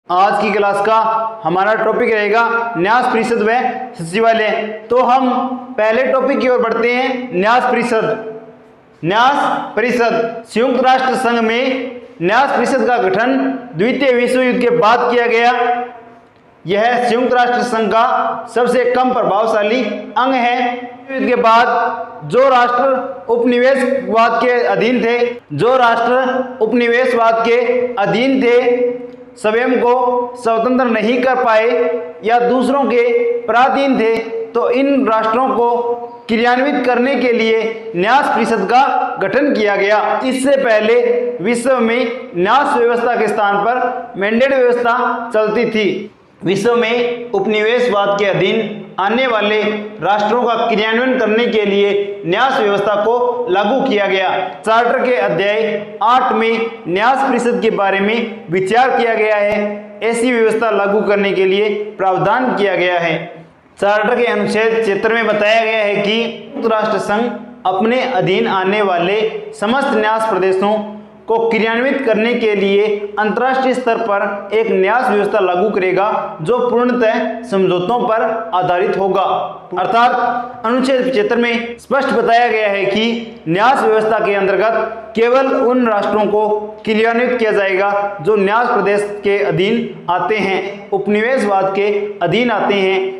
आज की क्लास का हमारा टॉपिक रहेगा न्यास परिषद व सचिवालय। तो हम पहले टॉपिक की ओर बढ़ते हैं। न्यास परिषद संयुक्त राष्ट्र संघ में न्यास परिषद का गठन द्वितीय विश्व युद्ध के बाद किया गया। यह संयुक्त राष्ट्र संघ का सबसे कम प्रभावशाली अंग है। युद्ध के बाद जो राष्ट्र उपनिवेशवाद के अधीन थे स्वयं को स्वतंत्र नहीं कर पाए या दूसरों के पराधीन थे, तो इन राष्ट्रों को क्रियान्वित करने के लिए न्यास परिषद का गठन किया गया। इससे पहले विश्व में न्यास व्यवस्था के स्थान पर मैंडेट व्यवस्था चलती थी। विश्व में उपनिवेशवाद के अधीन आने वाले राष्ट्रों का क्रियान्वयन करने के लिए न्यास व्यवस्था को लागू किया गया। चार्टर के अध्याय 8 में न्यास परिषद के बारे में विचार किया गया है। ऐसी व्यवस्था लागू करने के लिए प्रावधान किया गया है। चार्टर के अनुच्छेद 76 में बताया गया है कि संयुक्त राष्ट्र संघ अपने अधीन आने वाले समस्त न्यास प्रदेशों को क्रियान्वित करने के लिए अंतर्राष्ट्रीय स्तर पर एक न्यास व्यवस्था लागू करेगा जो पूर्णतः समझौतों पर आधारित होगा। अर्थात अनुच्छेद 75 में स्पष्ट बताया गया है कि न्यास व्यवस्था के अंतर्गत केवल उन राष्ट्रों को क्रियान्वित किया जाएगा जो न्यास प्रदेश के अधीन आते हैं, उपनिवेशवाद के अधीन आते हैं।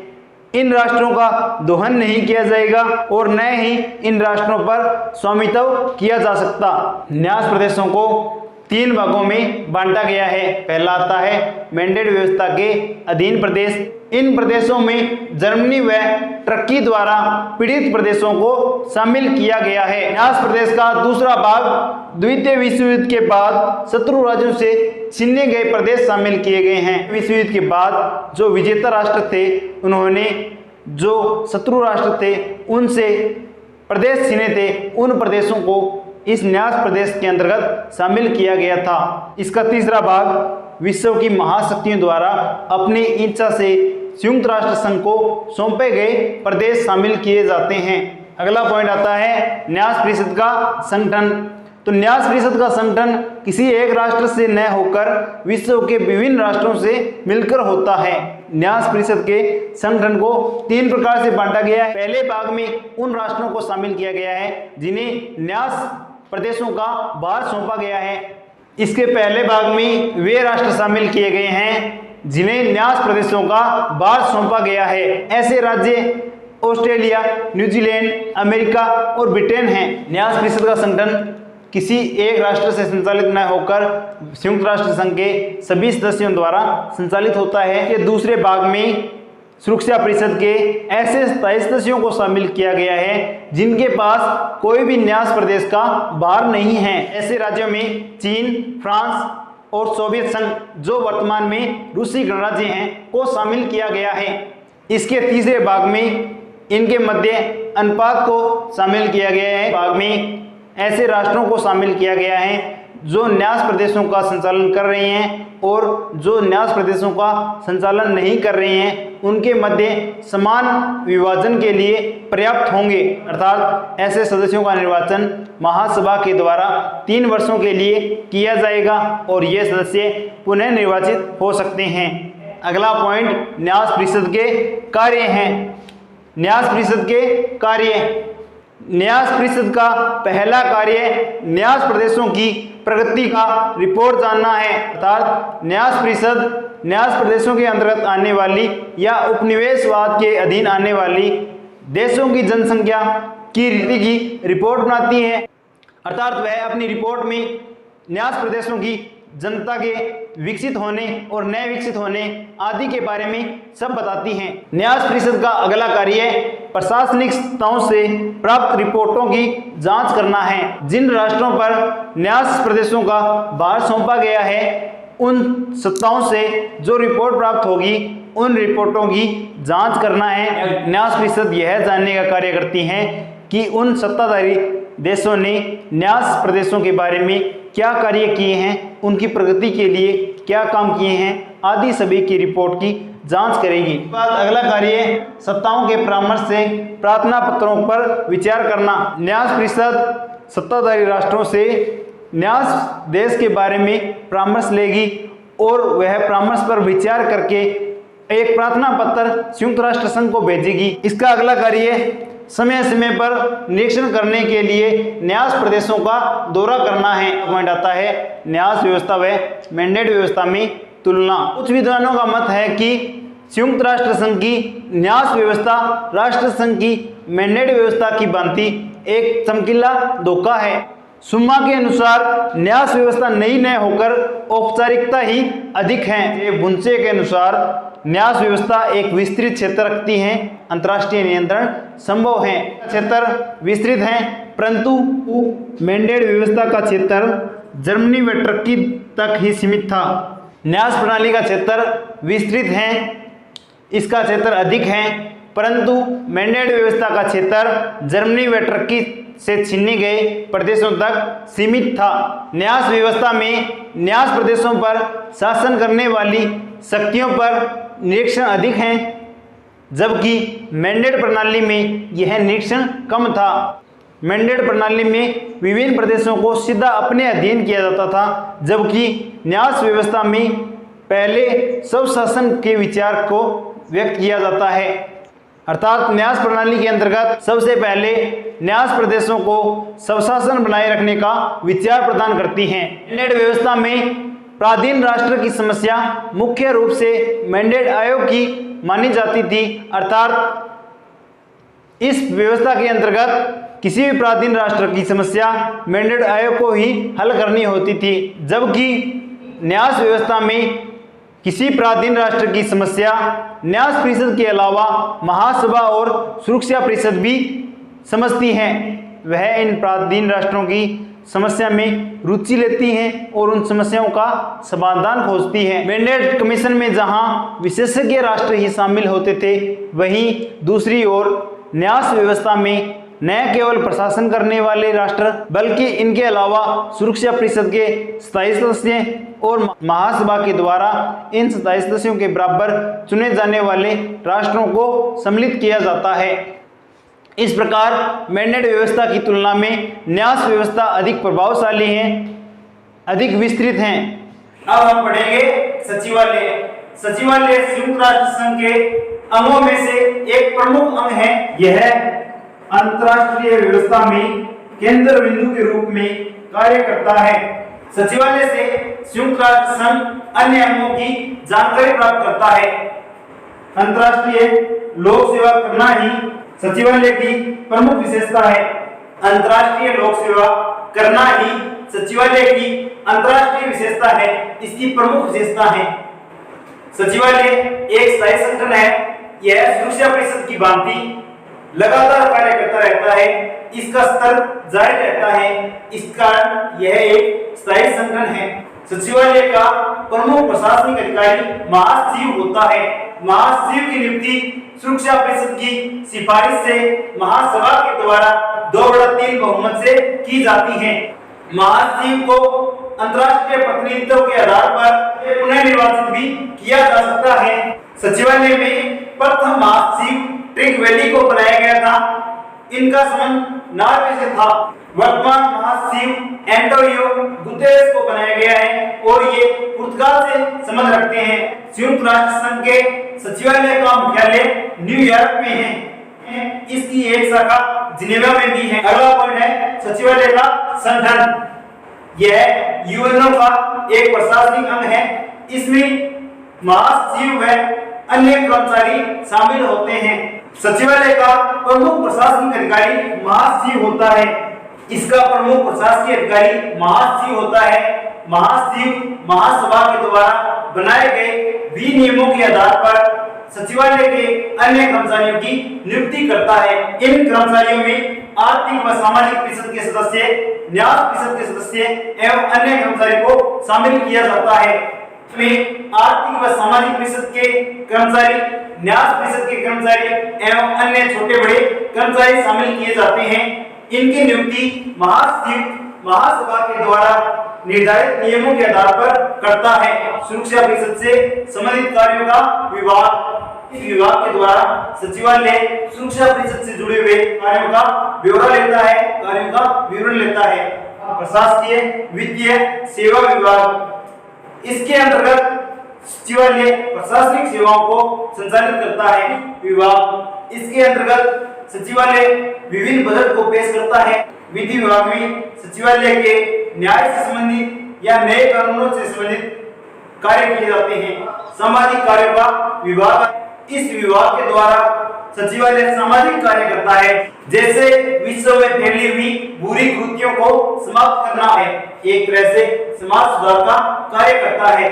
इन राष्ट्रों का दोहन नहीं किया जाएगा और न ही इन राष्ट्रों पर स्वामित्व किया जा सकता। न्यास प्रदेशों को 3 भागों में बांटा गया है। पहला आता है मैंडेट व्यवस्था के अधीन प्रदेश। इन प्रदेशों में जर्मनी व टर्की द्वारा पीड़ित प्रदेशों को शामिल किया गया है। न्यास प्रदेश का दूसरा भाग द्वितीय विश्व युद्ध के बाद शत्रु राज्यों से छीने गए प्रदेश शामिल किए गए हैं। विश्व युद्ध के बाद जो विजेता राष्ट्र थे उन्होंने जो शत्रु राष्ट्र थे उनसे प्रदेश छीने थे, उन प्रदेशों को इस न्यास प्रदेश के अंतर्गत शामिल किया गया था। इसका तीसरा भाग विश्व की महाशक्तियों द्वारा अपनी इच्छा से संयुक्त राष्ट्र संघ को सौंपे गए प्रदेश शामिल किए जाते हैं। अगला पॉइंट आता है न्यास परिषद का संगठन। तो न्यास परिषद का संगठन किसी एक राष्ट्र से न होकर विश्व के विभिन्न राष्ट्रों से मिलकर होता है। न्यास परिषद के संगठन को 3 प्रकार से बांटा गया है। पहले भाग में उन राष्ट्रों को शामिल किया गया है जिन्हें न्यास प्रदेशों का भार सौंपा गया है। इसके पहले भाग में वे राष्ट्र शामिल किए गए हैं जिन्हें न्यास प्रदेशों का भार सौंपा गया है। ऐसे राज्य ऑस्ट्रेलिया, न्यूजीलैंड, अमेरिका और ब्रिटेन हैं। न्यास परिषद का संगठन किसी एक राष्ट्र से संचालित न होकर संयुक्त राष्ट्र संघ के सभी सदस्यों द्वारा संचालित होता है। ये दूसरे भाग में सुरक्षा परिषद के ऐसे स्थायी सदस्यों को शामिल किया गया है जिनके पास कोई भी न्यास प्रदेश का भार नहीं है। ऐसे राज्यों में चीन, फ्रांस और सोवियत संघ जो वर्तमान में रूसी गणराज्य हैं को शामिल किया गया है। इसके तीसरे भाग में इनके मध्य अनुपात को शामिल किया गया है। भाग में ऐसे राष्ट्रों को शामिल किया गया है जो न्यास प्रदेशों का संचालन कर रहे हैं और जो न्यास प्रदेशों का संचालन नहीं कर रहे हैं उनके मध्य समान विभाजन के लिए पर्याप्त होंगे। अर्थात ऐसे सदस्यों का निर्वाचन महासभा के द्वारा 3 वर्षों के लिए किया जाएगा और ये सदस्य पुनः निर्वाचित हो सकते हैं। अगला पॉइंट न्यास परिषद के कार्य हैं। न्यास परिषद के कार्य। न्यास परिषद का पहला कार्य न्यास प्रदेशों की प्रगति का रिपोर्ट जानना है। अर्थात न्यास परिषद न्यास प्रदेशों के अंतर्गत आने वाली या उपनिवेशवाद के अधीन आने वाली देशों की जनसंख्या की रीति की रिपोर्ट बनाती है। अर्थात वह अपनी रिपोर्ट में न्यास प्रदेशों की जनता के विकसित होने और नए विकसित होने आदि के बारे में सब बताती हैं। न्यास परिषद का अगला कार्य प्रशासनिक सत्ताओं से प्राप्त रिपोर्टों की जांच करना है। जिन राष्ट्रों पर न्यास प्रदेशों का भार सौंपा गया है उन सत्ताओं से जो रिपोर्ट प्राप्त होगी उन रिपोर्टों की जांच करना है। न्यास परिषद यह जानने का कार्य करती है कि उन सत्ताधारी देशों ने न्यास प्रदेशों के बारे में क्या कार्य किए हैं, उनकी प्रगति के लिए क्या काम किए हैं आदि सभी की रिपोर्ट की जांच करेगी। बाद अगला कार्य सत्ताओं के परामर्श से प्रार्थना पत्रों पर विचार करना। न्यास परिषद सत्ताधारी राष्ट्रों से न्यास देश के बारे में परामर्श लेगी और वह परामर्श पर विचार करके एक प्रार्थना पत्र संयुक्त राष्ट्र संघ को भेजेगी। इसका अगला कार्य समय समय पर निरीक्षण करने के लिए न्यास प्रदेशों का दौरा करना है। पॉइंट आता है न्यास व्यवस्था व मैंडेट व्यवस्था में तुलना। कुछ विद्वानों का मत है कि संयुक्त राष्ट्र संघ की न्यास व्यवस्था राष्ट्र संघ की मैंडेट व्यवस्था की भांति एक चमकीला धोखा है। सुम्मा के अनुसार न्यास व्यवस्था नई न होकर औपचारिकता ही अधिक है। बुंसे के अनुसार न्यास व्यवस्था एक विस्तृत क्षेत्र रखती है, अंतर्राष्ट्रीय नियंत्रण संभव है। क्षेत्र विस्तृत है परंतु मैंडेट व्यवस्था का क्षेत्र जर्मनी व टर्की तक ही सीमित था। न्यास प्रणाली का क्षेत्र विस्तृत है, इसका क्षेत्र अधिक है परंतु मैंडेट व्यवस्था का क्षेत्र जर्मनी व टर्की से छीने गए प्रदेशों तक सीमित था। न्यास व्यवस्था में न्यास प्रदेशों पर शासन करने वाली शक्तियों पर निरीक्षण अधिक है, जबकि मैंडेट प्रणाली में यह निरीक्षण कम था। मैंडेट प्रणाली में विभिन्न प्रदेशों को सीधा अपने अधीन किया जाता था, जबकि न्यास व्यवस्था में पहले स्वशासन के विचार को व्यक्त किया जाता है। अर्थात न्यास प्रणाली के अंतर्गत सबसे पहले न्यास प्रदेशों को स्वशासन बनाए रखने का विचार प्रदान करती हैं। मैंडेट व्यवस्था में प्राधीन राष्ट्र की समस्या मुख्य रूप से मैंडेट आयोग की मानी जाती थी। अर्थात इस व्यवस्था के अंतर्गत किसी भी प्राधीन राष्ट्र की समस्या मैंडेट आयोग को ही हल करनी होती थी, जबकि न्यास व्यवस्था में किसी प्राधीन राष्ट्र की समस्या न्यास परिषद के अलावा महासभा और सुरक्षा परिषद भी समझती हैं। वह इन प्राधीन राष्ट्रों की समस्या में रुचि लेती हैं और उन समस्याओं का समाधान खोजती हैं। मैंडेट कमीशन में जहां विशेषज्ञ राष्ट्र ही शामिल होते थे, वहीं दूसरी ओर न्यास व्यवस्था में न केवल प्रशासन करने वाले राष्ट्र बल्कि इनके अलावा सुरक्षा परिषद के स्थायी सदस्य और महासभा के द्वारा इन स्थायी सदस्यों के बराबर चुने जाने वाले राष्ट्रों को सम्मिलित किया जाता है। इस प्रकार मैंडेट व्यवस्था की तुलना में न्यास व्यवस्था अधिक प्रभावशाली है, अधिक विस्तृत है। अब हम पढ़ेंगे सचिवालय। सचिवालय संयुक्त राष्ट्र संघ के अंगों में से एक प्रमुख अंग है। यह अंतरराष्ट्रीय व्यवस्था में केंद्र बिंदु के रूप में कार्य करता है। सचिवालय से संयुक्त राष्ट्र संघ अन्य अंगों की जानकारी प्राप्त करता है। अंतरराष्ट्रीय लोक सेवा करना ही सचिवालय की प्रमुख विशेषता है। अंतरराष्ट्रीय लोक सेवा करना ही सचिवालय की अंतरराष्ट्रीय विशेषता है, इसकी प्रमुख विशेषता है। सचिवालय एक स्थायी संगठन है। यह सुरक्षा परिषद की भांति लगातार कार्य करता रहता है, इसका स्तर जारी रहता है, इस कारण यह एक स्थायी संगठन है। सचिवालय का प्रमुख प्रशासनिक अधिकारी महासचिव होता है। महासचिव की नियुक्ति सुरक्षा परिषद की सिफारिश से महासभा के द्वारा 2/3 बहुमत से की जाती है। महासचिव को अंतरराष्ट्रीय प्रतिनिधित्व के आधार पर पुनः निर्वाचित भी किया जा सकता है। सचिवालय में प्रथम महासचिव ट्रिग वैली को बनाया गया था। इनका संबंध नॉर्वे से था। वर्तमान महासचिव एंटोनियो गुतेरेस को बनाया गया है और ये पुर्तगाल से संबंध रखते हैं। संयुक्त राष्ट्र संघ के सचिवालय का मुख्यालय न्यूयॉर्क में है। इसकी एक शाखा जिनेवा में भी है। अगला पॉइंट है सचिवालय का संगठन। यह यूएनओ का एक प्रशासनिक अंग है। इसमें महासचिव व अन्य कर्मचारी शामिल होते हैं। सचिवालय का प्रमुख प्रशासनिक अधिकारी महासचिव होता है। इसका प्रमुख प्रशासकीय अधिकारी महासचिव होता है। महासचिव महासभा के द्वारा बनाए गए विनियमों के आधार पर सचिवालय के अन्य कर्मचारियों की नियुक्ति करता है। इन कर्मचारियों में आर्थिक व सामाजिक परिषद के सदस्य, न्यास परिषद के सदस्य एवं अन्य कर्मचारियों को शामिल किया जाता है। इसमें आर्थिक व सामाजिक परिषद के कर्मचारी, न्यास परिषद के कर्मचारी एवं अन्य छोटे बड़े कर्मचारी शामिल किए जाते हैं। इनकी नियुक्ति महासचिव महासभा के द्वारा निर्धारित नियमों के आधार पर करता है। सुरक्षा परिषद से संबंधित कार्यों का विभाग, इस विभाग के द्वारा सचिवालय सुरक्षा परिषद से जुड़े हुए कार्यों का ब्यौरा लेता है, कार्यों का विवरण लेता है। प्रशासकीय वित्तीय सेवा विभाग, इसके अंतर्गत सचिवालय प्रशासनिक सेवाओं को संचालित करता है। विभाग, इसके अंतर्गत सचिवालय विभिन्न बजट को पेश करता है। विधि विभाग में सचिवालय के न्याय से संबंधित या नए कानूनों से संबंधित कार्य किए जाते हैं। सामाजिक कार्यों का विभाग, इस विभाग के द्वारा सचिवालय सामाजिक कार्य करता है, जैसे विश्व में फैली हुई बुरी कुरीतियों को समाप्त करना है। एक तरह से समाज सुधार का कार्य करता है।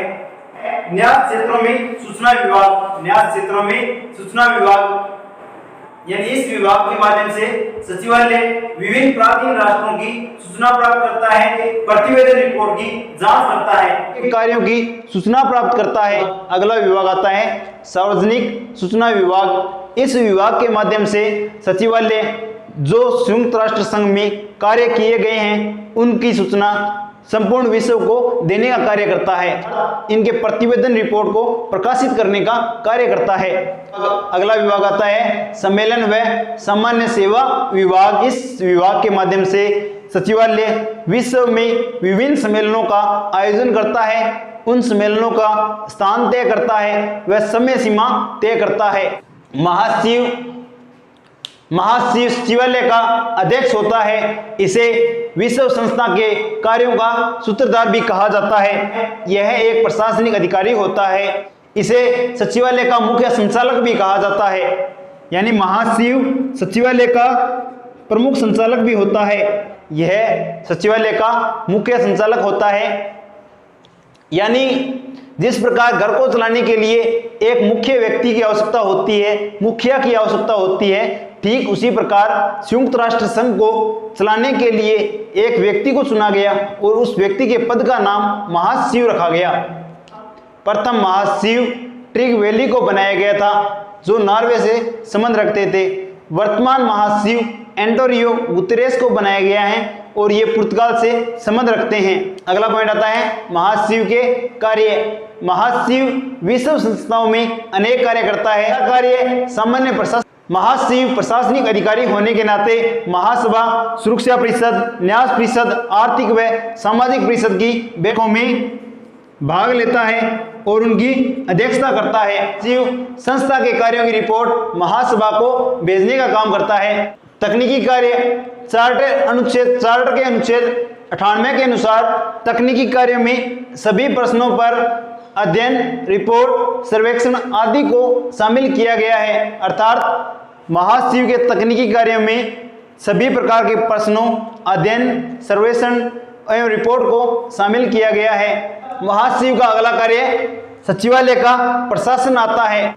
न्याय क्षेत्रों में सूचना विभाग, न्याय क्षेत्रों में सूचना विभाग यानी इस विभाग के माध्यम से सचिवालय विभिन्न प्राचीन राष्ट्रों की सूचना प्राप्त करता है, प्रतिवेदन रिपोर्ट की जांच करता है, कार्यों की सूचना प्राप्त करता है। अगला विभाग आता है सार्वजनिक सूचना विभाग। इस विभाग के माध्यम से सचिवालय जो संयुक्त राष्ट्र संघ में कार्य किए गए हैं उनकी सूचना संपूर्ण विश्व को देने का कार्य करता है। इनके प्रतिवेदन रिपोर्ट को प्रकाशित करने का कार्य करता है। अगला विभाग आता है सम्मेलन व सामान्य सेवा विभाग। इस विभाग के माध्यम से सचिवालय विश्व में विभिन्न सम्मेलनों का आयोजन करता है, उन सम्मेलनों का स्थान तय करता है व समय सीमा तय करता है। महासचिव सचिवालय का अध्यक्ष होता है। इसे विश्व संस्था के कार्यों का सूत्रधार भी कहा जाता है। यह एक प्रशासनिक अधिकारी होता है। इसे सचिवालय का मुख्य संचालक भी कहा जाता है। यानी महासचिव सचिवालय का प्रमुख संचालक भी होता है। यह सचिवालय का मुख्य संचालक होता है। यानी जिस प्रकार घर को चलाने के लिए एक मुख्य व्यक्ति की आवश्यकता होती है, मुखिया की आवश्यकता होती है, ठीक उसी प्रकार संयुक्त राष्ट्र संघ को चलाने के लिए एक व्यक्ति को चुना गया और उस व्यक्ति के पद का नाम महासचिव रखा गया। प्रथम महासचिव ट्रिग वैली को बनाया गया था, जो नॉर्वे से संबंध रखते थे। वर्तमान महासचिव एंटोनियो गुतेरेस को बनाया गया है और ये पुर्तगाल से संबंध रखते हैं। अगला पॉइंट आता है महासचिव के कार्य। महासचिव विश्व संस्थाओं में अनेक कार्य करता है। कार्य सामान्य महासचिव प्रशासनिक अधिकारी होने के नाते महासभा, सुरक्षा परिषद, न्यास परिषद, आर्थिक व सामाजिक परिषद की बैठकों में भाग लेता है और उनकी अध्यक्षता करता है। सचिव संस्था के कार्यों की रिपोर्ट महासभा को भेजने का काम करता है। तकनीकी कार्य चार्टर के अनुच्छेद 98 के अनुसार तकनीकी कार्यों में सभी प्रश्नों पर अध्ययन, रिपोर्ट, सर्वेक्षण आदि को शामिल किया गया है। अर्थात महासचिव के तकनीकी कार्यों में सभी प्रकार के प्रश्नों, अध्ययन, सर्वेक्षण एवं रिपोर्ट को शामिल किया गया है। महासचिव का अगला कार्य सचिवालय का प्रशासन आता है।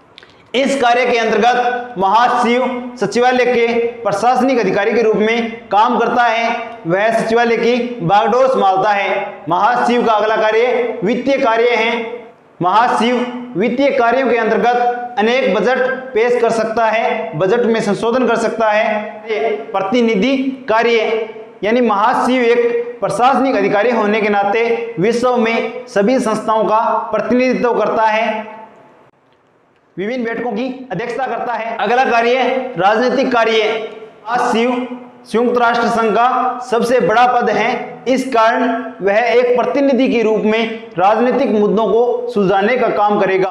इस कार्य के अंतर्गत महासचिव सचिवालय के प्रशासनिक अधिकारी के रूप में काम करता है। वह सचिवालय की बागडोर संभालता है। महासचिव का अगला कार्य वित्तीय कार्य है। महासचिव वित्तीय कार्यों के अंतर्गत अनेक बजट पेश कर सकता है, बजट में संशोधन कर सकता है। प्रतिनिधि कार्य यानी महासचिव एक प्रशासनिक अधिकारी होने के नाते विश्व में सभी संस्थाओं का प्रतिनिधित्व करता है, विभिन्न बैठकों की अध्यक्षता करता है। अगला कार्य राजनीतिक कार्य। महासचिव संयुक्त राष्ट्र संघ का सबसे बड़ा पद है, इस कारण वह एक प्रतिनिधि के रूप में राजनीतिक मुद्दों को सुलझाने का काम करेगा।